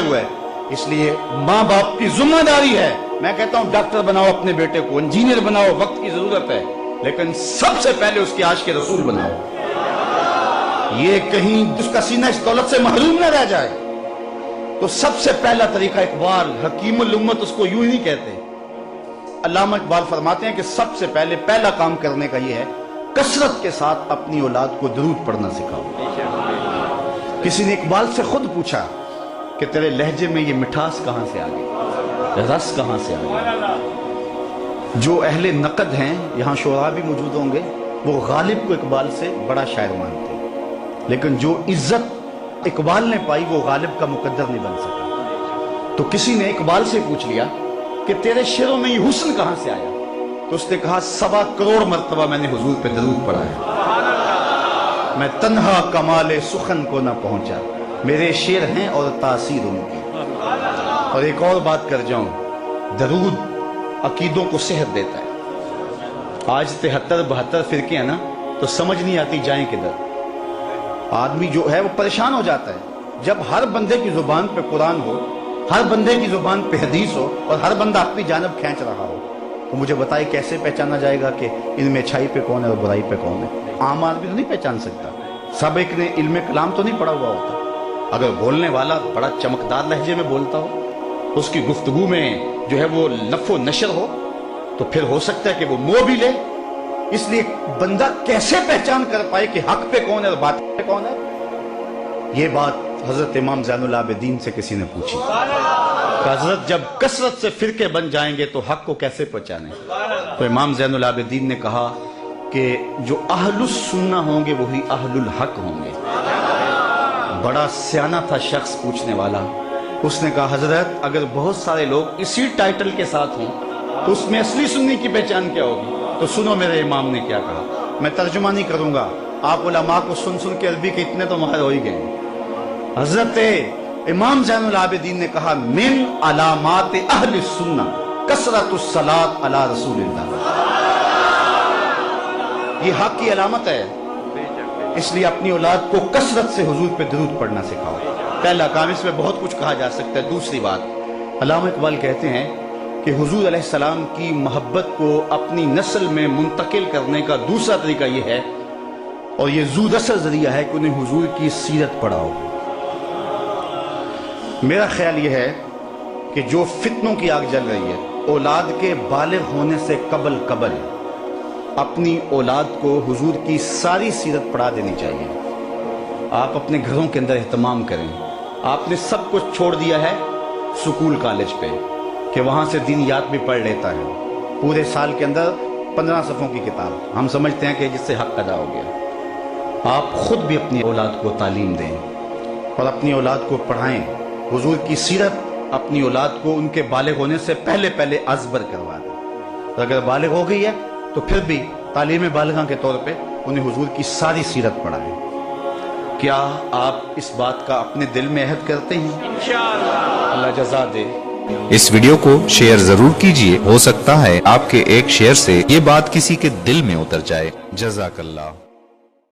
हुआ है। इसलिए माँ बाप की जिम्मेदारी है। मैं कहता हूँ डॉक्टर बनाओ अपने बेटे को, इंजीनियर बनाओ, वक्त की जरूरत है, लेकिन सबसे पहले उसके आशिक रसूल बनाओ। ये कहीं उसका सीना इस दौलत से महरूम न रह जाए। तो सबसे पहला तरीका, इकबाल हकीमुल उम्मत उसको यूं ही नहीं कहते, अल्लामा इकबाल फरमाते हैं कि सबसे पहला काम करने का ये है, कसरत के साथ अपनी औलाद को दरूद पढ़ना सिखाओ। किसी ने इकबाल से खुद पूछा कि तेरे लहजे में ये मिठास कहां से आ गई, रस कहां से आ गया। जो अहले नकद हैं, यहां शोरा भी मौजूद होंगे, वो गालिब को इकबाल से बड़ा शायर मानते हैं, लेकिन जो इज्जत इकबाल ने पाई वो गालिब का मुकद्दर नहीं बन सका। तो किसी ने इकबाल से पूछ लिया कि तेरे शेरों में ये हुस्न कहां से आया, तो उसने कहा 1.25 करोड़ मर्तबा मैंने हुजूर पे दरूद पढ़ा है, मैं तन्हा कमाले सुखन को ना पहुंचा, मेरे शेर हैं और तासीर उनकी। और एक और बात कर जाऊं, दरूद अकीदों को सेहत देता है। आज 73-72 फिरके हैं ना, तो समझ नहीं आती जाएं किधर। आदमी जो है वो परेशान हो जाता है जब हर बंदे की जुबान पे कुरान हो, हर बंदे की जुबान पे हदीस हो, और हर बंदा अपनी जानब खींच रहा हो। तो मुझे बताइए कैसे पहचाना जाएगा कि इनमें अच्छाई पे कौन है और बुराई पे कौन है। आम आदमी तो नहीं पहचान सकता, सब एक ने इल्म कलाम तो नहीं पढ़ा हुआ होता। अगर बोलने वाला बड़ा चमकदार लहजे में बोलता हो, उसकी गुफ्तगू में जो है वो लफो नशर हो, तो फिर हो सकता है कि वो मोह भी ले। इसलिए बंदा कैसे पहचान कर पाए कि हक पे कौन है और बात पे कौन है। ये बात हजरत इमाम ज़ैनुल आबिदीन से किसी ने पूछी, हजरत जब कसरत से फिरके बन जाएंगे तो हक को कैसे पहचाने। तो इमाम ज़ैनुल आबिदीन ने कहा कि जो अहलुस सुन्ना होंगे वही अहलुल हक होंगे। बड़ा सियाना था शख्स पूछने वाला, उसने कहा हजरत अगर बहुत सारे लोग इसी टाइटल के साथ हों तो उसमें असली सुन्नी की पहचान क्या होगी। तो सुनो मेरे इमाम ने क्या कहा, मैं तर्जुमा नहीं करूंगा, आप उलमा को सुन सुन के अरबी के इतने तो माहिर हो ही गए। हजरत इमाम ज़ैनुल आबिदीन ने कहा मिन अलामात अहल सुन्ना कसरतुस सलात अला रसूलिल्लाह, ये हक की अलामत है। इसलिए अपनी औलाद को कसरत से हुजूर पे दरूद पढ़ना सिखाओ। पहला काम, इसमें बहुत कुछ कहा जा सकता है। दूसरी बात, अल्लामा इकबाल कहते हैं कि हुजूर अलैहिस्सलाम की मोहब्बत को अपनी नस्ल में मुंतकिल करने का दूसरा तरीका यह है, और यह ज़ूदसर जरिया है कि उन्हें हुजूर की सीरत पढ़ाओ। मेरा ख्याल यह है कि जो फितनों की आग जल रही है, औलाद के बालिग होने से कबल अपनी औलाद को हुजूर की सारी सीरत पढ़ा देनी चाहिए। आप अपने घरों के अंदर एहतमाम करें। आपने सब कुछ छोड़ दिया है स्कूल कॉलेज पे कि वहाँ से दीन याद भी पढ़ लेता है, पूरे साल के अंदर 15 सफ़ों की किताब हम समझते हैं कि जिससे हक अदा हो गया। आप खुद भी अपनी औलाद को तालीम दें और अपनी औलाद को पढ़ाएं। हुजूर की सीरत अपनी औलाद को उनके बालिग होने से पहले अज़बर करवा दें। तो अगर बालिग हो गई है तो फिर भी तालीम बालिगा के तौर पे उन्हें हुजूर की सारी सीरत पढ़ाएं। क्या आप इस बात का अपने दिल में अहद करते हैं? इंशाअल्लाह। अल्लाह जज़ा दे। इस वीडियो को शेयर जरूर कीजिए, हो सकता है आपके एक शेयर से ये बात किसी के दिल में उतर जाए। जज़ाकल्लाह।